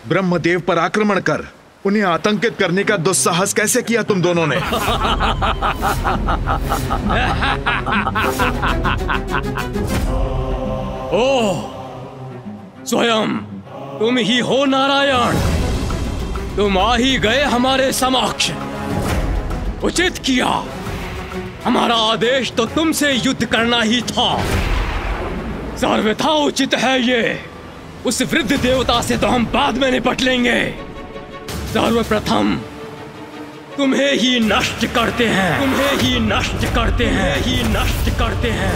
ब्रह्मदेव पर आक्रमण कर उन्हें आतंकित करने का दुस्साहस कैसे किया तुम दोनों ने? ओह, स्वयं तुम ही हो नारायण। तुम आ ही गए हमारे समक्ष। उचित किया। हमारा आदेश तो तुमसे युद्ध करना ही था। सर्वथा उचित है ये। उस वृद्ध देवता से तो हम बाद में निपट लेंगे। सर्वप्रथम तुम्हें ही नष्ट करते हैं। तुम्हें ही नष्ट करते हैं। ही नष्ट करते हैं।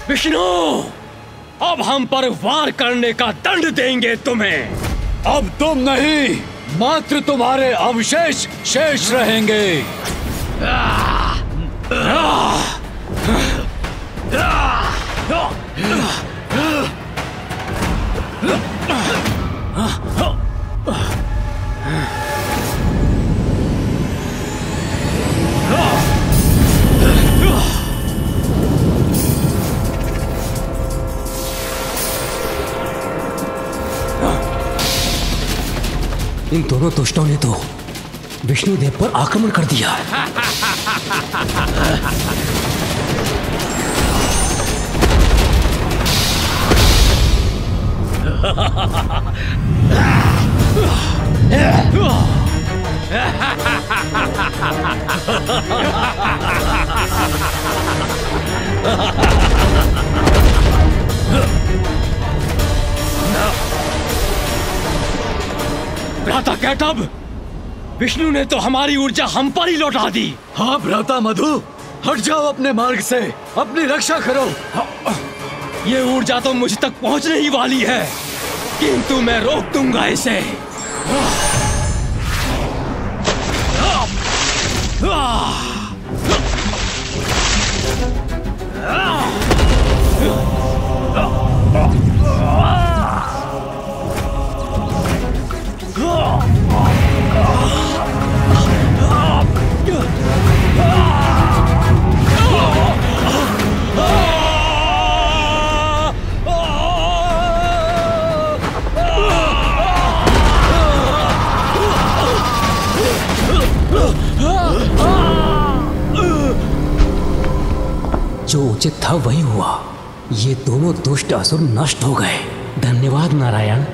विष्णु, अब हम पर वार करने का दंड देंगे तुम्हें। अब तुम नहीं, मात्र तुम्हारे अवशेष शेष रहेंगे। इन दोनों दुष्टों ने तो विष्णुदेव पर आक्रमण कर दिया। भ्राता कैटब, विष्णु ने तो हमारी ऊर्जा हम पर ही लौटा दी। हाँ भ्राता मधु, हट जाओ अपने मार्ग से, अपनी रक्षा करो। ये ऊर्जा तो मुझ तक पहुंचने ही वाली है, किंतु मैं रोक दूंगा इसे। जो उचित था वही हुआ। ये दोनों दुष्ट असुर नष्ट हो गए। धन्यवाद नारायण।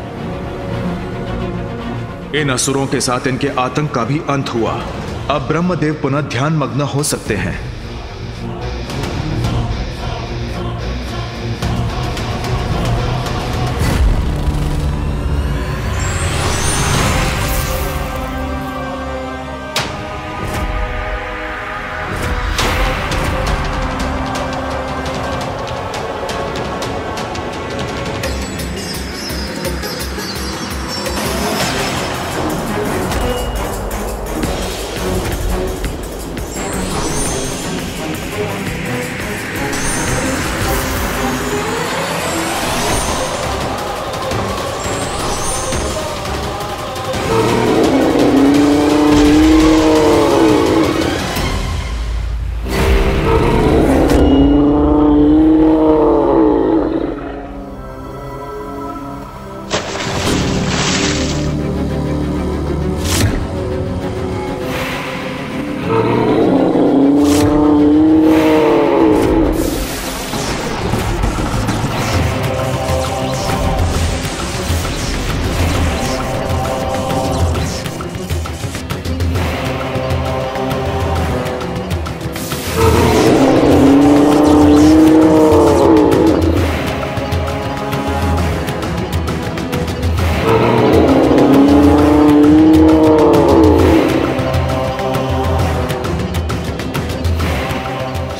इन असुरों के साथ इनके आतंक का भी अंत हुआ। अब ब्रह्मदेव पुनः ध्यान मग्न हो सकते हैं।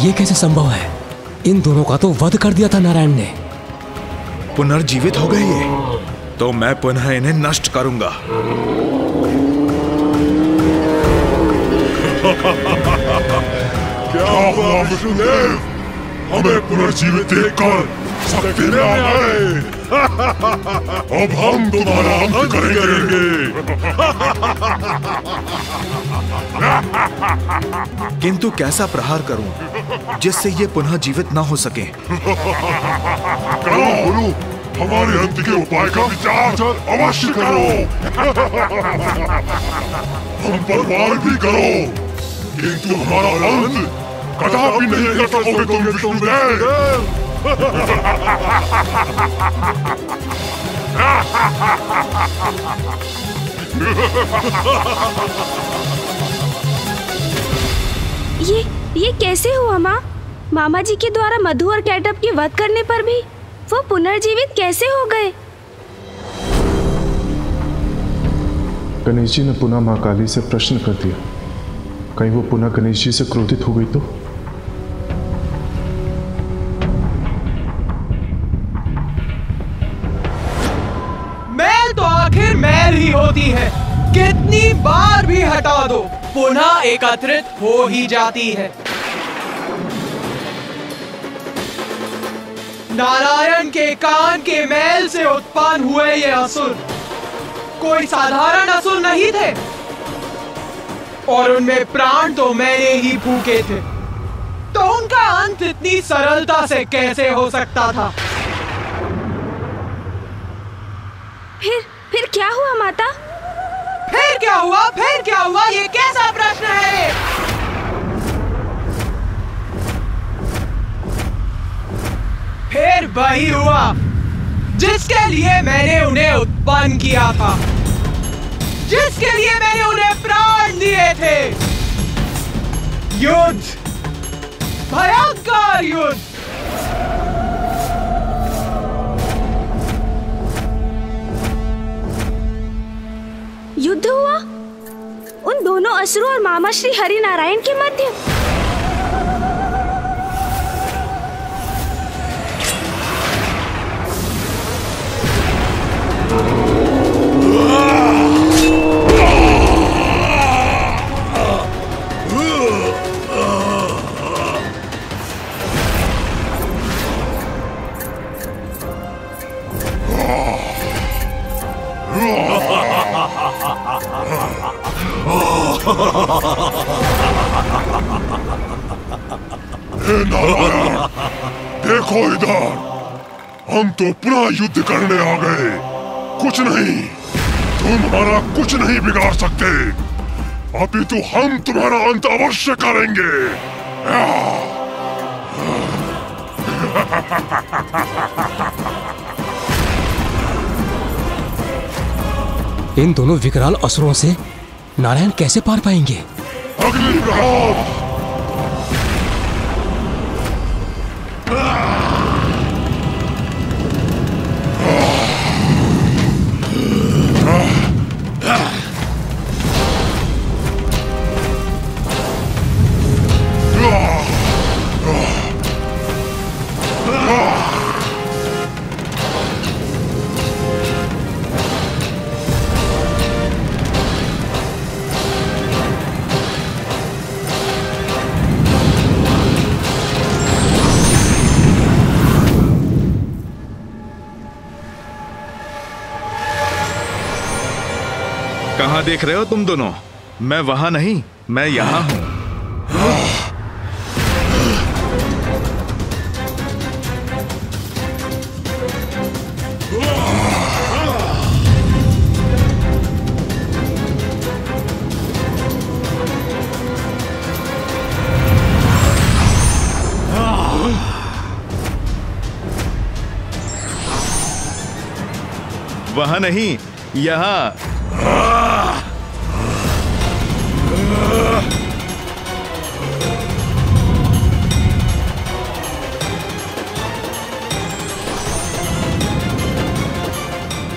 ये कैसे संभव है? इन दोनों का तो वध कर दिया था नारायण ने। पुनर्जीवित हो गए ये, तो मैं पुनः इन्हें नष्ट करूंगा। क्या हुआ विष्णुदेव? हमें पुनर्जीवित देखकर शक्ति में आ गए। अब हम तुम्हारा अंत करेंगे। किंतु कैसा प्रहार करूं जिससे ये पुनः जीवित न हो सके? करो गुरु, हमारे अंत के उपाय का विचार अवश्य करो। हम पर वार भी करो, किंतु हमारा अंत कदापि नहीं कर सकोगे तुम विष्णुदेव। ये कैसे हुआ माँ? मामा जी के द्वारा मधु और कैटअप की वध करने पर भी वो पुनर्जीवित कैसे हो गए? गणेश जी ने पुनः मां काली से प्रश्न कर दिया, कहीं वो पुनः गणेश जी से क्रोधित हो गई तो? मैल तो आखिर मैल ही होती है, कितनी बार भी हटा दो पुनः एकत्रित हो ही जाती है। नारायण के कान के मैल से उत्पन्न हुए ये असुर कोई साधारण असुर नहीं थे, और उनमें प्राण तो मैंने ही फूके थे, तो उनका अंत इतनी सरलता से कैसे हो सकता था? फिर क्या हुआ माता? फिर क्या हुआ? ये कैसा प्रश्न है? फिर वही हुआ जिसके लिए मैंने उन्हें उत्पन्न किया था, जिसके लिए मैंने उन्हें प्राण दिए थे। युद्ध, भयंकर युद्ध। युद्ध हुआ उन दोनों असुरों और मामा श्री हरि नारायण के मध्य। हे नारायण, देखो इधर, हम तो पुनः युद्ध करने आ गए। कुछ नहीं, तुम हमारा कुछ नहीं बिगाड़ सकते, अपितु हम तुम्हारा अंत अवश्य करेंगे। इन दोनों विकराल असुरों से नारायण कैसे पार पाएंगे? अग्नि प्रहार। कहाँ देख रहे हो तुम दोनों? मैं वहां नहीं, मैं यहां हूं। वहां नहीं, यहां।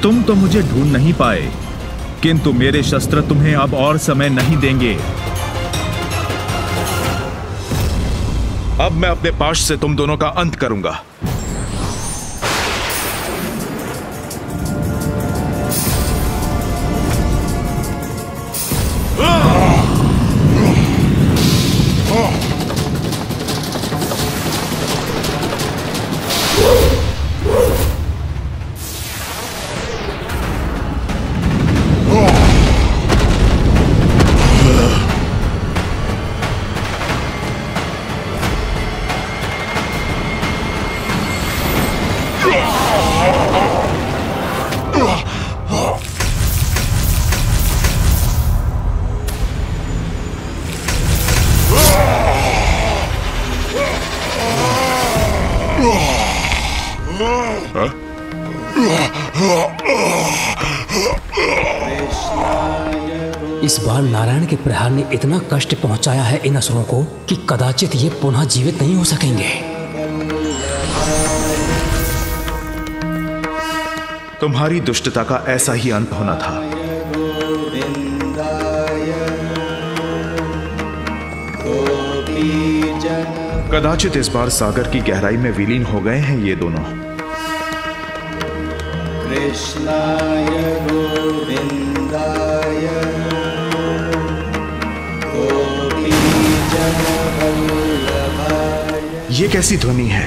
तुम तो मुझे ढूंढ नहीं पाए, किंतु मेरे शस्त्र तुम्हें अब और समय नहीं देंगे। अब मैं अपने पाश से तुम दोनों का अंत करूंगा। इस बार नारायण के प्रहार ने इतना कष्ट पहुंचाया है इन असुरों को कि कदाचित ये पुनः जीवित नहीं हो सकेंगे। तुम्हारी दुष्टता का ऐसा ही अंत होना था। कदाचित इस बार सागर की गहराई में विलीन हो गए हैं ये दोनों। कृष्णाय गोविंदाय गोपीजन वल्लभाय। ये कैसी ध्वनि है?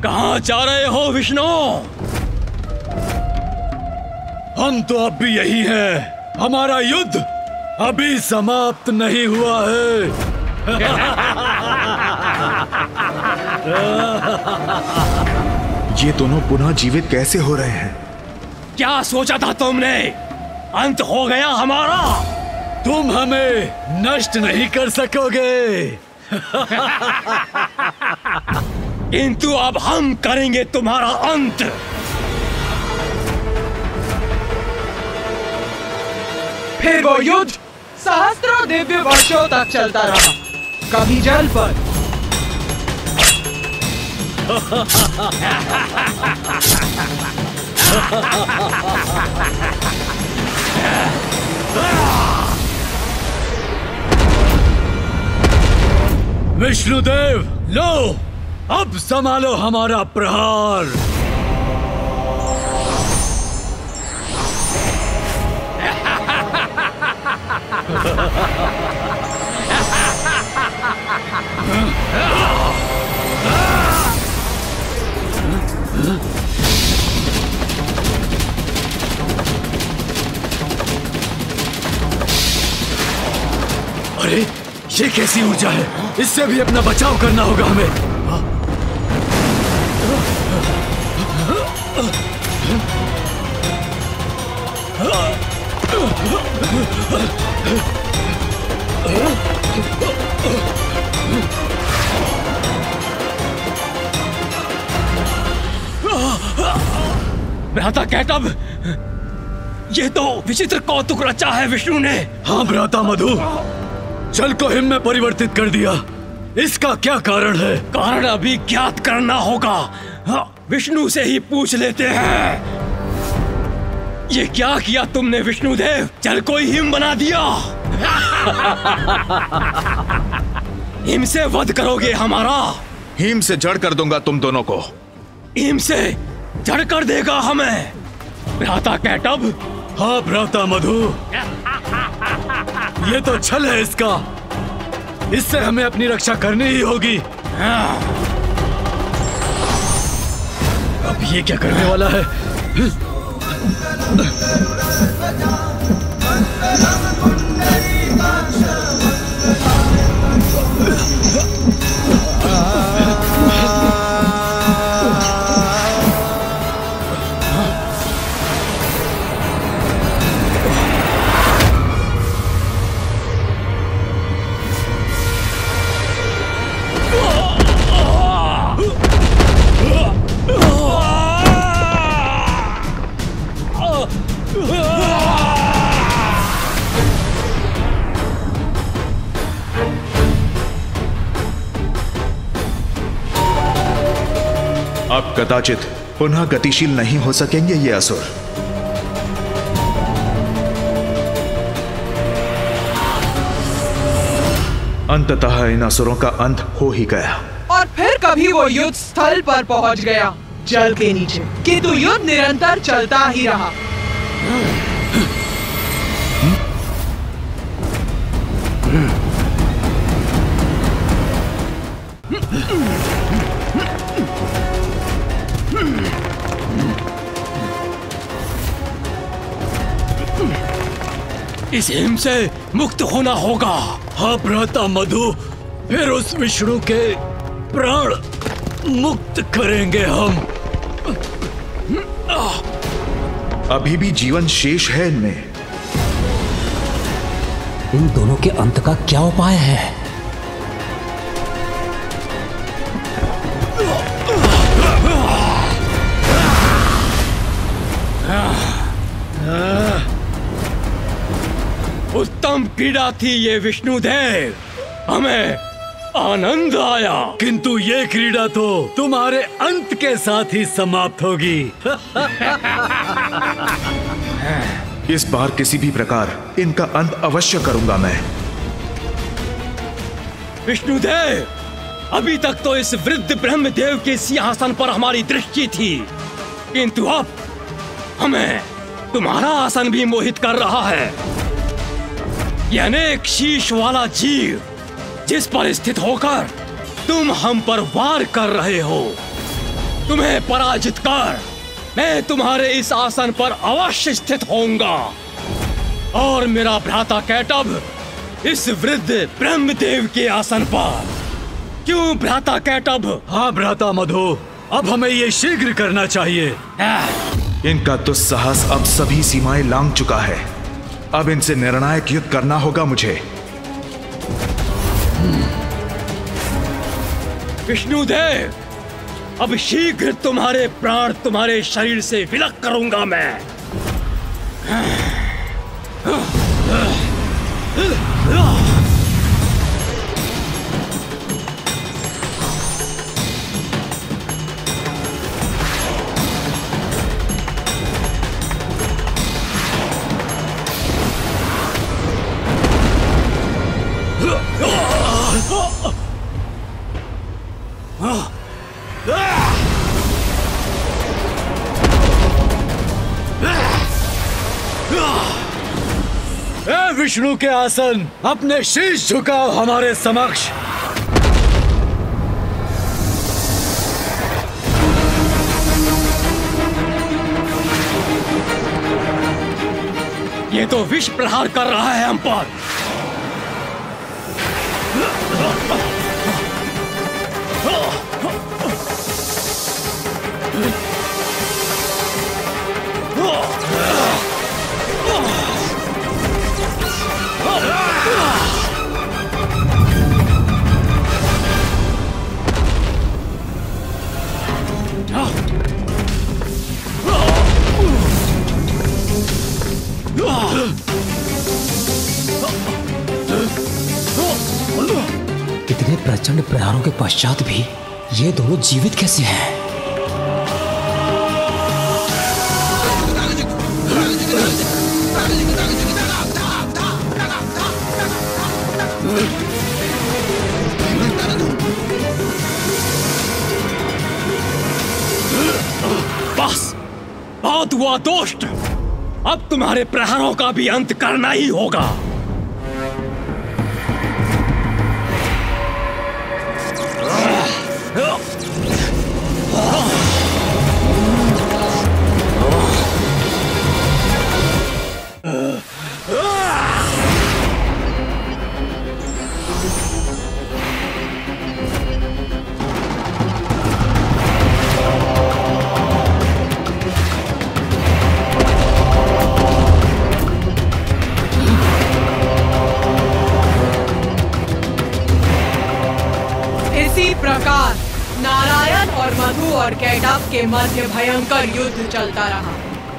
कहाँ जा रहे हो विष्णु? हम तो अब भी यही हैं। हमारा युद्ध अभी समाप्त नहीं हुआ है। ये दोनों पुनः जीवित कैसे हो रहे हैं? क्या सोचा था तुमने? अंत हो गया हमारा। तुम हमें नष्ट नहीं कर सकोगे। किंतु अब हम करेंगे तुम्हारा अंत। फिर वो युद्ध सहस्त्रों दिव्य वर्षों तक चलता रहा, कभी जल पर, विष्णुदेव, लो अब संभालो हमारा प्रहार। अरे ये कैसी ऊर्जा है? इससे भी अपना बचाव करना होगा हमें। भ्राता कैटब, ये तो विचित्र कौतुक रचा है विष्णु ने। हाँ भ्राता मधु, जल को हिम में परिवर्तित कर दिया। इसका क्या कारण है? कारण अभी ज्ञात करना होगा। विष्णु से ही पूछ लेते हैं। ये क्या किया तुमने विष्णुदेव? जल को ही हिम बना दिया। हिम से वध करोगे हमारा? हिम से जड़ कर दूंगा तुम दोनों को। हिम से जड़ कर देगा हमें भ्राता कैटब? हाँ भ्राता मधु, ये तो छल है इसका। इससे हमें अपनी रक्षा करनी ही होगी। अब ये क्या करने वाला है? अब कदाचित पुनः गतिशील नहीं हो सकेंगे ये असुर। अंततः इन असुरों का अंत हो ही गया। और फिर कभी वो युद्ध स्थल पर पहुंच गया, जल के नीचे। किंतु युद्ध निरंतर चलता ही रहा। इस हिम से मुक्त होना होगा। हाँ भ्राता मधु, फिर उस विष्णु के प्राण मुक्त करेंगे हम। अभी भी जीवन शेष है इनमें। इन दोनों के अंत का क्या उपाय है? उत्तम क्रीड़ा थी ये विष्णुदेव, हमें आनंद आया। किंतु ये क्रीड़ा तो तुम्हारे अंत के साथ ही समाप्त होगी। इस बार किसी भी प्रकार इनका अंत अवश्य करूंगा मैं। विष्णुदेव, अभी तक तो इस वृद्ध ब्रह्मदेव के सिंहासन पर हमारी दृष्टि थी, किंतु अब हमें तुम्हारा आसन भी मोहित कर रहा है। यह अनेक शीश वाला जीव जिस पर स्थित होकर तुम हम पर वार कर रहे हो, तुम्हें पराजित कर मैं तुम्हारे इस आसन पर अवश्य स्थित होऊंगा और मेरा भ्राता कैटभ इस वृद्ध ब्रह्मदेव के आसन पर। क्यों भ्राता कैटभ? हाँ भ्राता मधु, अब हमें ये शीघ्र करना चाहिए। इनका दुस्साहस अब सभी सीमाएं लांघ चुका है। अब इनसे निर्णायक युद्ध करना होगा मुझे। विष्णुदेव, अब शीघ्र तुम्हारे प्राण तुम्हारे शरीर से विलग करूंगा मैं। विष्णु के आसन, अपने शीश झुकाओ हमारे समक्ष। ये तो विष प्रहार कर रहा है हम पर। इतने प्रचंड प्रहारों के पश्चात भी ये दोनों जीवित कैसे हैं? बस बहुत हुआ दोस्त, अब तुम्हारे प्रहारों का भी अंत करना ही होगा। प्रकार नारायण और मधु और कैटभ के मध्य भयंकर युद्ध चलता रहा।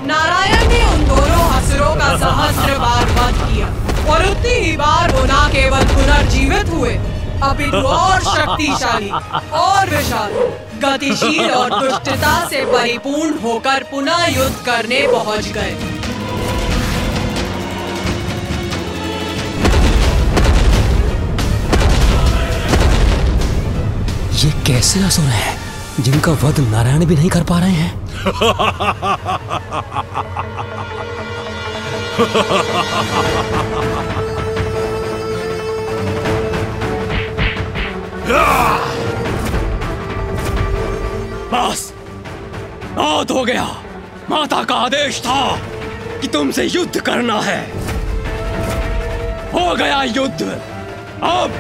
नारायण ने उन दोनों असुरों का सहस्त्र बार वध किया और उतनी ही बार वो न केवल पुनर्जीवित हुए, अपितु और शक्तिशाली और विशाल, गतिशील और दुष्टता से परिपूर्ण होकर पुनः युद्ध करने पहुंच गए। ये कैसे असुर हैं जिनका वध नारायण भी नहीं कर पा रहे हैं? बस बहुत हो गया। माता का आदेश था कि तुमसे युद्ध करना है। हो गया युद्ध। अब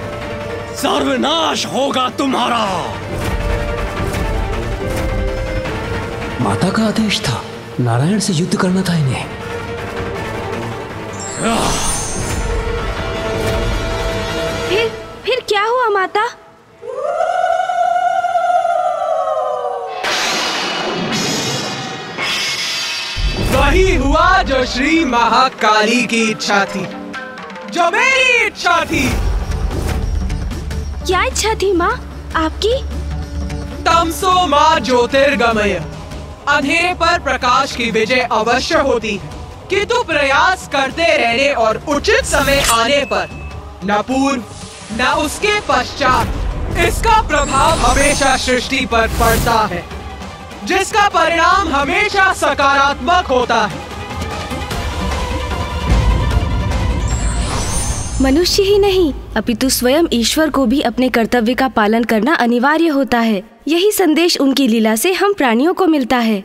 सर्वनाश होगा तुम्हारा। माता का आदेश था, नारायण से युद्ध करना था इन्हें। फिर क्या हुआ माता? वही हुआ जो श्री महाकाली की इच्छा थी, जो मेरी इच्छा थी। क्या इच्छा थी माँ आपकी? तमसो माँ ज्योतिर्गमय, अंधेरे पर प्रकाश की विजय अवश्य होती है, किंतु प्रयास करते रहने और उचित समय आने पर न पूर्व न उसके पश्चात इसका प्रभाव हमेशा सृष्टि पर पड़ता है, जिसका परिणाम हमेशा सकारात्मक होता है। मनुष्य ही नहीं अपितु स्वयं ईश्वर को भी अपने कर्तव्य का पालन करना अनिवार्य होता है। यही संदेश उनकी लीला से हम प्राणियों को मिलता है।